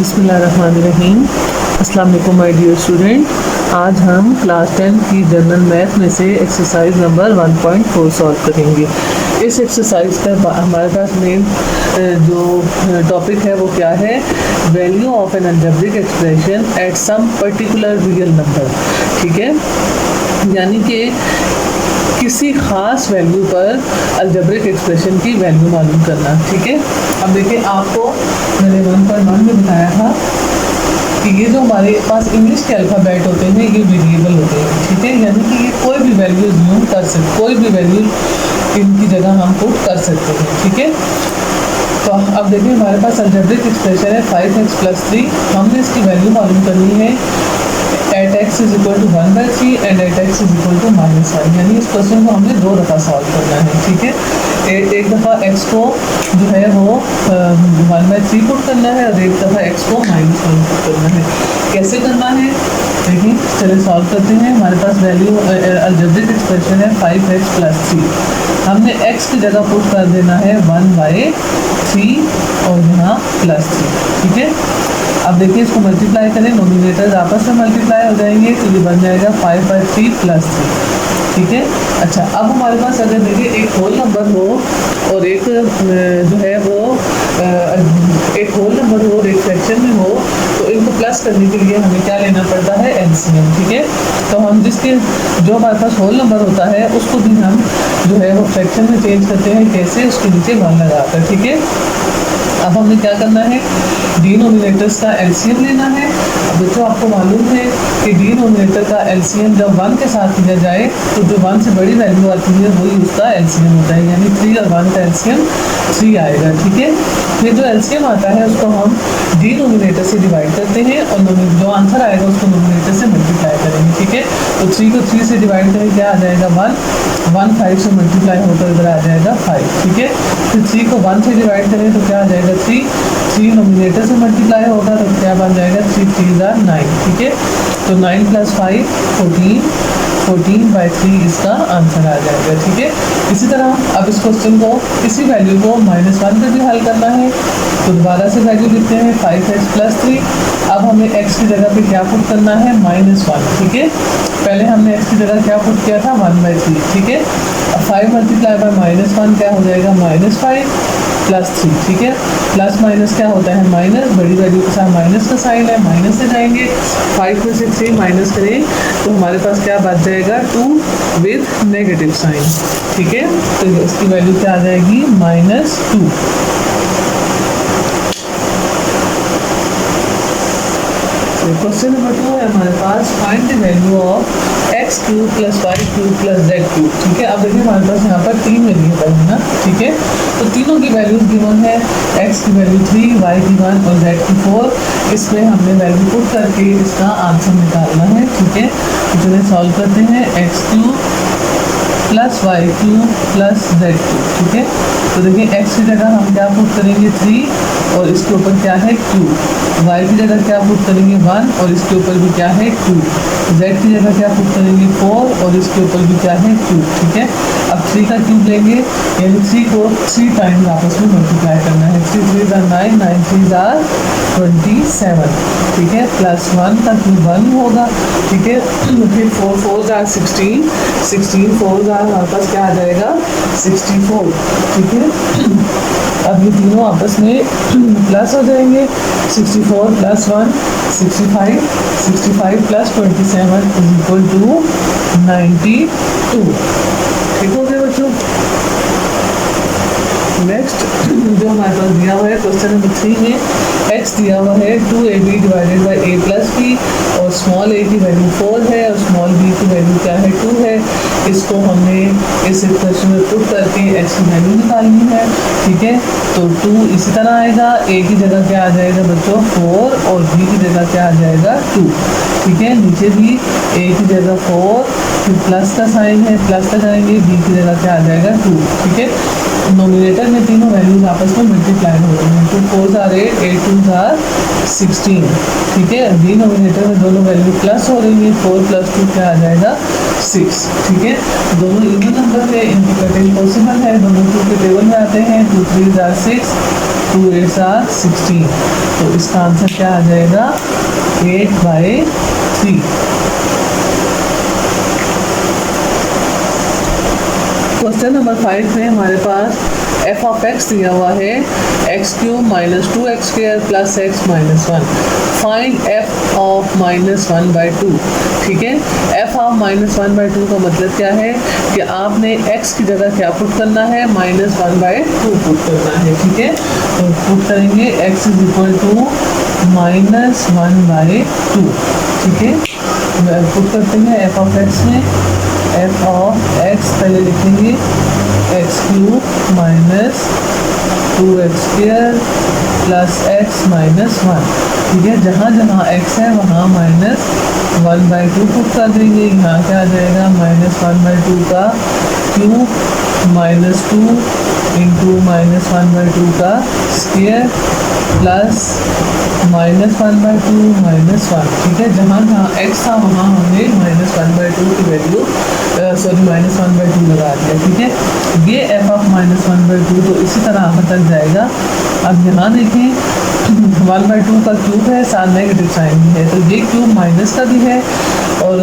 बिस्मिल्लाहिर्रहमानिर्रहीम। अस्सलाम वालेकुम माय डियर स्टूडेंट। आज हम क्लास 10 की जनरल मैथ में से एक्सरसाइज नंबर 1.4 सॉल्व करेंगे। इस एक्सरसाइज का हमारे पास मेन जो टॉपिक है वो क्या है, value of an algebraic expression at some particular real number. ठीक है, यानी कि किसी ख़ास वैल्यू पर अलजेब्रिक एक्सप्रेशन की वैल्यू मालूम करना। ठीक है, अब देखिए आपको मैंने 1.1 में बताया था कि ये जो हमारे पास इंग्लिश के अल्फ़ाबेट होते हैं ये वेरिएबल होते हैं। ठीक है, यानी कि ये कोई भी वैल्यू यूज कर सकते, कोई भी वैल्यू इनकी जगह हम पुट कर सकते हैं। ठीक है, तो अब देखिए हमारे पास अलजेब्रिक एक्सप्रेशन है 5x + 3। हमने इसकी वैल्यू मालूम करनी है at x = 1/3 and at x = -1। यानी इस क्वेश्चन को हमने 2 दफ़ा सॉल्व करना है। ठीक है, एक दफ़ा x को जो है वो 1/3 पुट करना है और एक दफ़ा x को -1 पुट करना है। कैसे करना है देखिए, चलिए सॉल्व करते हैं। हमारे पास वैल्यू अलजेब्रिक एक्सप्रेशन है 5x + 3। हमने x की जगह पुट कर देना है 1/3 और यहाँ +3। ठीक है, अब देखिए इसको मल्टीप्लाई करें, नोमिनेटर्स आपस में मल्टीप्लाई हो जाएंगे तो ये बन जाएगा 5/3 + 3। ठीक है, अच्छा अब हमारे पास अगर देखिए एक होल नंबर हो और एक जो है वो एक होल नंबर हो और एक फ्रैक्शन में हो तो इनको प्लस करने के लिए हमें क्या लेना पड़ता है, एलसीएम। ठीक है, तो हम जिसके जो हमारे पास होल नंबर होता है उसको भी हम जो है वो फ्रैक्शन में चेंज करते हैं। कैसे, उसके नीचे 1 लगाकर। ठीक है, अब हमें क्या करना है, डिनोमिनेटर्स का एलसीएम लेना है। अब बच्चों आपको मालूम है कि डिनोमिनेटर का एलसीएम जब 1 के साथ लिया जाए तो जो 1 से बड़ी वैल्यू आती है वही उसका एलसीएम होता है, यानी 3 और 1 का एलसीएम 3 आएगा। ठीक है, फिर जो एलसीएम आता है उसको हम डिनोमिनेटर से डिवाइड करते हैं और जो आंसर आएगा उसको नोमिनेटर से मल्टीप्लाई करेंगे। ठीक है, तो 3 को 3 से डिवाइड करें क्या आ जाएगा 1 5 से मल्टीप्लाई होकर इधर आ जाएगा 5। ठीक है, फिर 3 को 1 से डिवाइड करें तो क्या आ जाएगा 3 नोमिनेटर से मल्टीप्लाई होगा तो क्या बन जाएगा 3 3 9। ठीक है, तो 9 + 5 14/3 इसका आंसर आ जाएगा। ठीक है, इसी तरह अब इस क्वेश्चन को इसी वैल्यू को -1 पे भी हल करना है तो दोबारा से वैल्यू लिखते हैं 5x + 3। अब हमें x की जगह पे क्या पुट करना है, -1। ठीक है, पहले हमने x की जगह क्या पुट किया था 1/3। ठीक है, अब 5 × -1 क्या हो जाएगा -5 + 3। ठीक है, प्लस माइनस क्या होता है माइनस, बड़ी वैल्यू के साथ माइनस का साइन है, माइनस से जाएंगे। 5 में से 3 माइनस करें तो हमारे पास क्या बच जाएगा 2 विद नेगेटिव साइन। ठीक है, तो इसकी वैल्यू क्या आ जाएगी -2। क्वेश्चन नंबर 2 है हमारे पास, find the value of x³ + y³ + z³। ठीक है, अब देखिए हमारे पास यहाँ पर 3 वेरिएबल है ना। ठीक है, तो तीनों की वैल्यूज गिवन है, x की वैल्यू 3, y की 1 और z की 4। इसमें हमने वैल्यू पुट करके इसका आंसर निकालना है। ठीक है, तो चलिए सॉल्व करते हैं, x³ + y³ + z³। ठीक है, तो देखिए x की जगह हम क्या पुट करेंगे 3 और इसके ऊपर क्या है 2, y की जगह क्या पुट करेंगे 1 और इसके ऊपर भी क्या है 2, z की जगह क्या पुट करेंगे 4 और इसके ऊपर भी क्या है 2। ठीक है, अब 3 का क्यूब लेंगे यानी 3 को 3 टाइम्स आपस में मल्टीप्लाई करना है। 3 3 9, 9 3 27। ठीक है, +1 का क्यूब 1 होगा। ठीक है, फिर 4 4 16, 16 4 हमारे पास क्या आ जाएगा 64। ठीक है, अब ये तीनों आपस में प्लस हो जाएंगे, 64 + 1 65, 65 + 27 = 92। ठीक हो गया बच्चों। नेक्स्ट जो हमारे पास दिया हुआ है क्वेश्चन नंबर 3 में, x दिया हुआ है 2ab / a + b और स्मॉल a की वैल्यू 4 है और स्मॉल b की वैल्यू क्या है 2 है। इसको हमने इस इक्वेशन में पुट करके x की वैल्यू निकालनी है। ठीक है, तो 2 इसी तरह आएगा, a की जगह क्या आ जाएगा बच्चों 4 और b की जगह क्या आ जाएगा 2। ठीक है, नीचे भी a की जगह 4, फिर प्लस का साइन है, प्लस का जाएंगे, b की जगह क्या आ जाएगा 2। ठीक है, नोमिनेटर में तीनों वैल्यूज आपस में मल्टीप्लाई हो रही हैं। 2 4 आर 8, 8 2 आर 16, ठीक है। डिनोमिनेटर में दोनों वैल्यू प्लस हो रही है, 4 + 2 क्या आ जाएगा 6, ठीक है। दोनों इवन नंबर है, इनकी कटिंग पॉसिबल है, दोनों 2 के टेबल में आते हैं। 2 3 आर 6, 2 8 आर 16, तो इसका आंसर क्या आ जाएगा 8/3। क्वेश्चन नंबर 5 में हमारे पास f ऑफ x दिया हुआ है x³ - 2x² + x - 1। Find f of -1/2, ठीक है। f ऑफ -1/2 का मतलब क्या है कि आपने x की जगह क्या पुट करना है, -1/2 पुट करना है, ठीक है। तो पुट करेंगे x = -1/2, ठीक है। पुट करते हैं f ऑफ x में, f ऑफ x पहले लिखेंगे x³ - 2x² + x - 1, ठीक है। जहाँ जहाँ x है वहाँ -1/2 पुट कर देंगे। यहाँ क्या आ जाएगा -1/2 का क्यूब -2 × -1/2 का स्क्वायर प्लस -1/2 - 1, ठीक है। जहाँ जहाँ x था वहाँ हमने -1/2 की वैल्यू -1/2 लगा दिया, ठीक है। ये f ऑफ -1/2 तो इसी तरह आगे तक जाएगा। अब यहाँ देखें 1/2 का क्यूब है, साथ नेगेटिव साइन भी है, तो ये क्यूब माइनस का भी है। और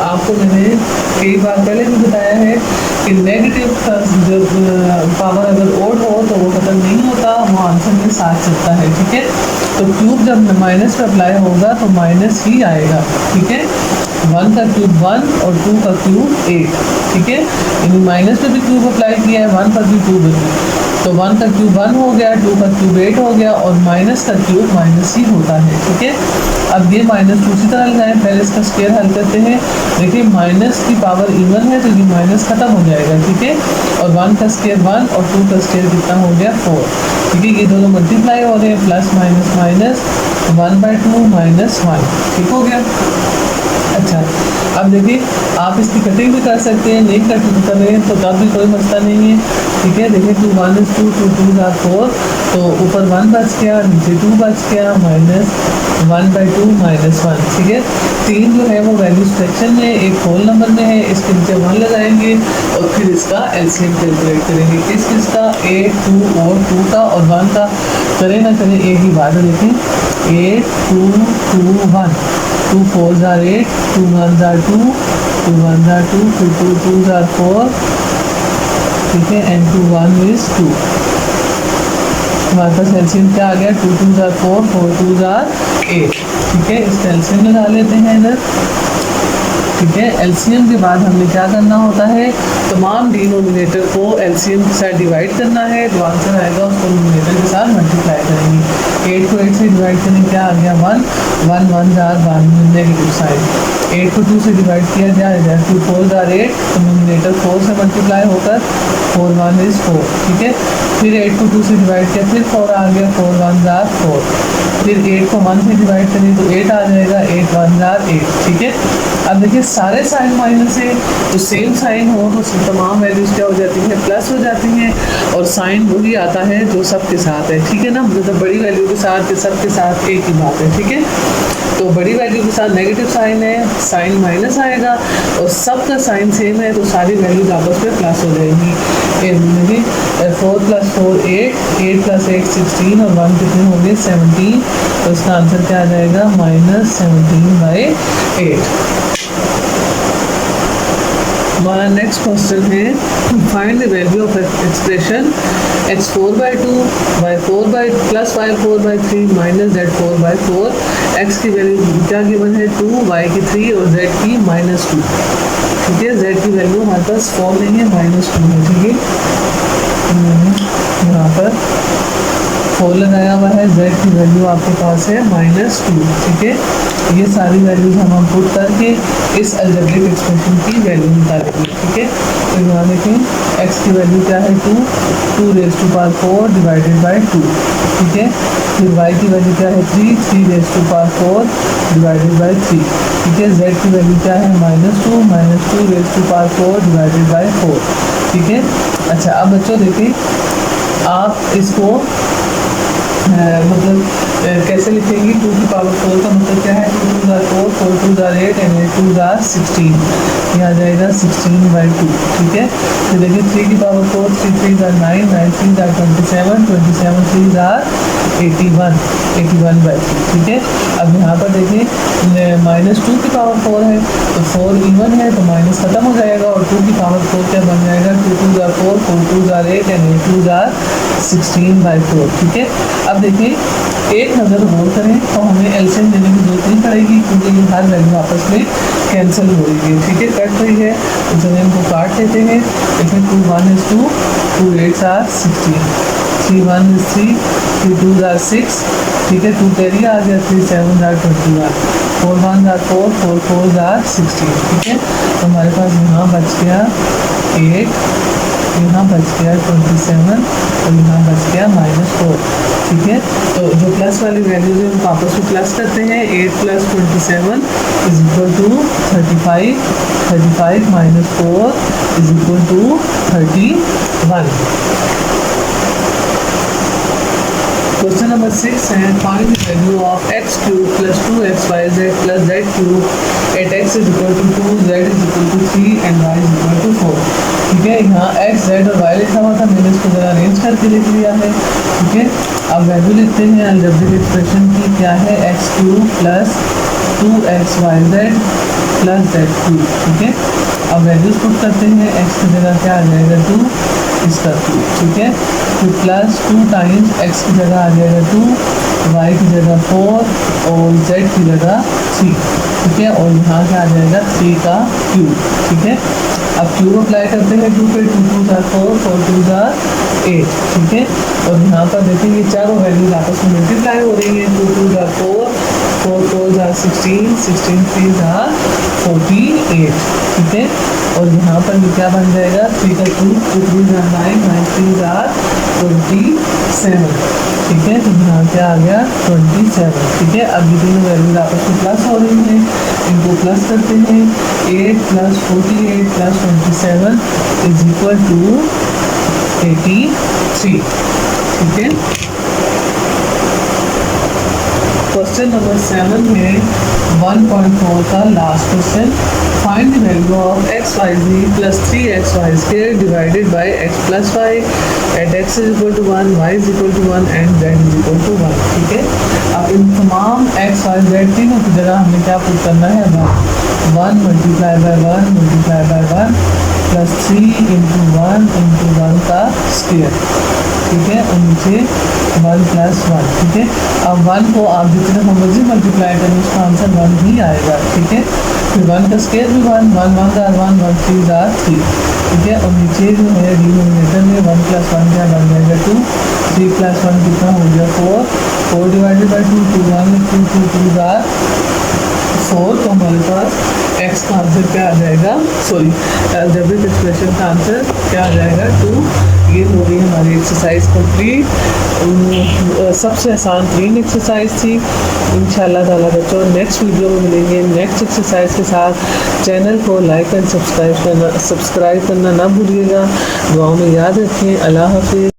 आपको मैंने कई बार पहले भी बताया है कि नेगेटिव का जब पावर अगर ओड हो तो वो खत्म नहीं होता, वो आंसर में साथ चलता है, ठीक है। तो क्यूब जब माइनस पे अप्लाई होगा तो माइनस ही आएगा, ठीक है। 1 का क्यूब 1 और 2 का क्यूब 8, ठीक है। यानी माइनस पे भी क्यूब अप्लाई किया है, 1 पर भी 2 बची, तो 1 का क्यूब 1 हो गया, 2 का क्यूब 8 हो गया, और माइनस का क्यूब माइनस ही होता है, ठीक है। अब ये -2 उसी तरह लगाएं, पहले इसका स्क्वायर हल करते हैं। देखिए माइनस की पावर इवन है तो ये माइनस खत्म हो जाएगा, ठीक है। और 1 का स्क्वायर 1 और 2 का स्क्वायर कितना हो गया 4, ठीक है। ये दोनों मल्टीप्लाई हो रहे हैं, प्लस माइनस माइनस 1/2 - 1, ठीक हो गया। अच्छा, अब देखिए आप इसकी कटिंग भी कर सकते हैं, नहीं कटिंग कर रहे हैं तो तब भी कोई मसला नहीं है, ठीक है। देखिए 2 1 is 2, 2 2 are 4, तो ऊपर 1 बच गया, नीचे 2 बच गया, -1/2 - 1, ठीक है। 3 जो है वो वैल्यू फ्रैक्शन में एक होल नंबर में है, इसके नीचे 1 लगाएंगे और फिर इसका एलसीएम कैलकुलेट करेंगे। किसका 8 2 और 2 का और 1 का। करें ना करें एक ही बात है, देखें 8 2 2 1, 2 4 are 8, 2 1 are 2, 2 1 are 2, फिर 2 2 are 4, ठीक है, एंड 2 1 is 2। हमारे पास एलसीएम क्या आ गया, 2 2 are 4, 4 2 are 8, ठीक है। इसका एलसीएम लगा लेते हैं इधर, ठीक है। एलसीएम के बाद हमने क्या करना होता है, तमाम डिनोमिनेटर को एलसीएम के साथ डिवाइड करना है, जो आंसर आएगा उसको डिनोमिनेटर के साथ मल्टीप्लाई करेंगे। 8 को 8 से डिवाइड करें, क्या आ गया 1 1 1 जार 1 नेगेटिव साइन। 8 को 2 से डिवाइड किया जाएगा, 2 4 जार 8, तो डिनोमिनेटर 4 से मल्टीप्लाई होकर 4 1 is 4, ठीक है। फिर 8 को 2 से डिवाइड किया, फिर 4 आ गया, 4 1 जार 4। फिर 8 को 1 से डिवाइड करें तो 8 आ जाएगा, 8 1 जार 8, ठीक है। अब देखिए सारे साइन माइनस है, तो सेम साइन हो तो तमाम वैल्यूज क्या हो जाती हैं, प्लस हो जाती हैं, और साइन वही आता है जो सबके साथ है, ठीक है ना। मतलब बड़ी वैल्यू के साथ सबके साथ एक ही बात है, ठीक है। तो बड़ी वैल्यू के साथ नेगेटिव साइन है, साइन माइनस आएगा, और सबका साइन सेम है तो सारी वैल्यूज आपस में प्लस हो जाएंगी। 4 + 4 8, 8 + 8 16, और 1 कितने हो गए 17, तो इसका आंसर क्या आ जाएगा -17/8। हमारा नेक्स्ट क्वेश्चन है, find the value of expression x4/2 y4 + y4/3 - z4/4। x की वैल्यू क्या गिवन है 2, y की 3 और z की -2, ठीक है। z की वैल्यू हमारे पास 4 नहीं है, -2 है, ठीक है। यहाँ पर 4 लगाया हुआ है, z की वैल्यू आपके पास है -2। ठीक है, ये सारी वैल्यूज हम पुट करके इस अलजेब्रिक एक्सप्रेशन की वैल्यू निकालेंगे। ठीक है, तो यहाँ देखें x की वैल्यू क्या है 2 raise to power 4 divided by 2। ठीक है, फिर y की वैल्यू क्या है 3 raise to power 4 divided by 3। ठीक है, z की वैल्यू क्या है -2 raise to power 4 divided by 4। ठीक है, अच्छा अब बच्चों देखें आप इसको मतलब कैसे लिखेंगे। 2 की पावर 4 का मतलब क्या है 2 2 ज़ार 4, 4 2 ज़ार 8 एंड 8 2 ज़ार 16। ये आ जाएगा 16/2। ठीक है, तो देखिए 3 की पावर 4, 3 3 ज़ार 9, 9 3 ज़ार 27, 27 3 ज़ार 81, 81/3। ठीक है, अब यहाँ पर देखें -2 की पावर 4 है तो 4 इवन है तो माइनस खत्म हो जाएगा और 2 की पावर 4 क्या बन जाएगा 2 2 ज़ार 4, 4 2 ज़ार 8 एंड 8 2 ज़ार 16/4। ठीक है, अब देखिए एक नज़र गौर करें तो हमें एलसीएम लेने की जरूरत नहीं पड़ेगी क्योंकि ये हर वैल्यू आपस में कैंसिल हो रही है। ठीक है, कट रही है तो चलिए इनको काट लेते हैं। इसमें 2 1 is 2, 2 8 are 16, 3 1 is 3, 3 2 are 6। ठीक है, 2 कैरी आ गया, 3 7 are 21, 4 1 are 4, 4 4 are 16। ठीक है, तो हमारे पास यहाँ बच गया 8, यहाँ बच गया 27 और यहाँ बच गया -4। ठीक है, तो जो प्लस वाली वैल्यूज है उनको आपस में प्लस करते हैं। 8 + 27 = 35, 35 - 4 = 31। क्वेश्चन नंबर 6 है find the value of x³ + 2xyz + z³ at x = 2, z = 3 and y = 4। ठीक है, यहाँ x, z और y लिखा हुआ था, मैंने इसको ज़रा अरेंज करके लिख लिया है। ठीक है, अब वैल्यू लिखते हैं अलजेब्रिक एक्सप्रेशन की, क्या है x³ + 2xyz + z³। ठीक है, अब वैल्यूज पुट करते हैं। x की जगह क्या आ जाएगा 2, इसका 2। ठीक है, फिर +2 टाइम्स x की जगह आ जाएगा 2, y की जगह 4 और z की जगह 3। ठीक है, और यहाँ क्या आ जाएगा 3 का क्यूब। ठीक है, अब क्यूब अप्लाई करते हैं 2 पे, 2 2 ज़ार 4, 4 2 ज़ार 8। ठीक है, और यहाँ पर देखेंगे चारों वैल्यूज आपस में मल्टीप्लाई हो रही हैं। 2 2 ज़ार 4, 4 4 ज़ार 16, 16 3 ज़ार 48। ठीक है, और यहाँ पर भी क्या बन जाएगा 3 का क्यूब, 2 3 ज़ार 9, 9 3 ज़ार 27। ठीक है, तो यहाँ क्या आ गया 27। ठीक है, अब ये दोनों वैल्यूज आपस में प्लस हो रही हैं, इनको प्लस करते हैं। 8 + 48 + 27 = 83। ठीक है, क्वेश्चन नंबर 7 में 1.4 का last question find the value of xyz + 3xy² divided by x + y at x = 1, y = 1 and z = 1। ठीक है, अब इन तमाम x y z तीनों की जगह हमें क्या पुट करना है 1 × 1 × 1 + 3 × 1 × 1 का स्क्वायर। ठीक है, और नीचे 1 + 1। ठीक है, अब 1 को आप जितने मर्जी मल्टीप्लाई करें उसका आंसर 1 ही आएगा। ठीक है, फिर 1 का स्क्वायर भी 1, 1 1 ज़ार 1, 1 3 ज़ार 3। ठीक है, और नीचे जो है डिनोमिनेटर में 1 + 1 क्या बन जाएगा 2, 3 + 1 कितना हो गया 4, 4 डिवाइडेड बाई 2, 2 1 2 2 2 ज़ार 4। तो हमारे पास x का आंसर क्या आ जाएगा, सॉरी अलजेब्रिक एक्सप्रेशन का आंसर क्या आ जाएगा 2। ये हो गई हमारी एक्सरसाइज कंप्लीट। सबसे आसान 3 एक्सरसाइज थी। इंशाल्लाह ताला बच्चों नेक्स्ट वीडियो में मिलेंगे नेक्स्ट एक्सरसाइज के साथ। चैनल को लाइक एंड सब्सक्राइब करना ना भूलिएगा। दुआओं में याद रखें। अल्लाह हाफिज़।